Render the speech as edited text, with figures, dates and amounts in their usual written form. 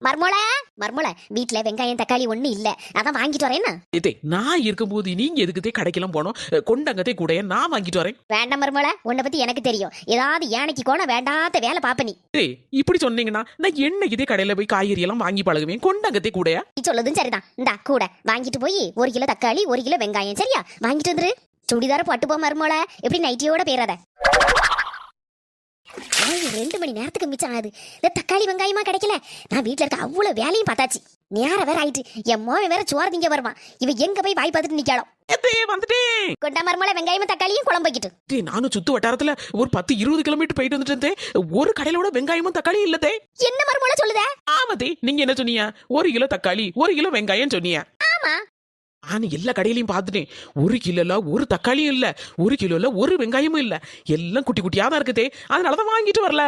மர்மோள மர்மோள வீட்டுல வெங்காயம் தக்காளி ஒண்ணு இல்ல, அதான் வாங்கிட்டு வரேன்னா. நான் இருக்கும்போது நீங்க எதுக்குதே கடைக்கெல்லாம் போனோம்? கொண்டங்கத்தே கூட நான் வாங்கிட்டு வரேன். வேண்டாம் மர்மோள, உன்னை பத்தி எனக்கு தெரியும். ஏதாவது யானைக்கு கோண வேண்டாத வேலை பாப்ப நீ. இப்படி சொன்னீங்கன்னா நான் என்னைக்குதே கடையில போய் காய்கறி எல்லாம் வாங்கி பழகுவேன். கொண்டங்கத்தே கூட நீ சொல்லுதும் சரிதான். இந்தா கூட வாங்கிட்டு போய் 1 கிலோ தக்காளி 1 கிலோ வெங்காயம் சரியா வாங்கிட்டு வந்துரு. சுடிதார பட்டு போ மர்மோள, எப்படி நைட்டியோட பேராத. 2 மணி நேரத்துக்கு மிச்சம் ஆகுது. இந்த தக்காளி வெங்காயமா கிடைக்கல. நான் வீட்டுல இருக்க அவ்வளவு வேலையும் பார்த்தாச்சு. நேரம் வேற ஆயிட்டு. என் மோவன் வேற சோறு திங்க வருவான். இவ எங்க போய் வாய் பார்த்துட்டு நிக்காளோ? வந்துட்டேன். கொண்டா மர்மோள, வெங்காயமும் தக்காளியும் குழம்பு வைக்கிட்டு. நானும் சுத்து வட்டாரத்துல ஒரு 10-20 கிலோமீட்டர் போயிட்டு வந்துட்டு ஒரு கடையிலோட வெங்காயமும் தக்காளியும் இல்லதே. என்ன மர்மோள சொல்லுத? ஆமாதே, நீங்க என்ன சொன்னீங்க? 1 கிலோ தக்காளி 1 கிலோ வெங்காயம் சொன்னீங்க. ஆமா, நான் எல்லா கடையிலையும் பார்த்துட்டேன். 1 கிலோல ஒரு தக்காளியும் இல்ல, 1 கிலோல ஒரு வெங்காயமும் இல்ல. எல்லாம் குட்டி குட்டியா தான் இருக்குதே. அதனாலதான் வாங்கிட்டு வரல.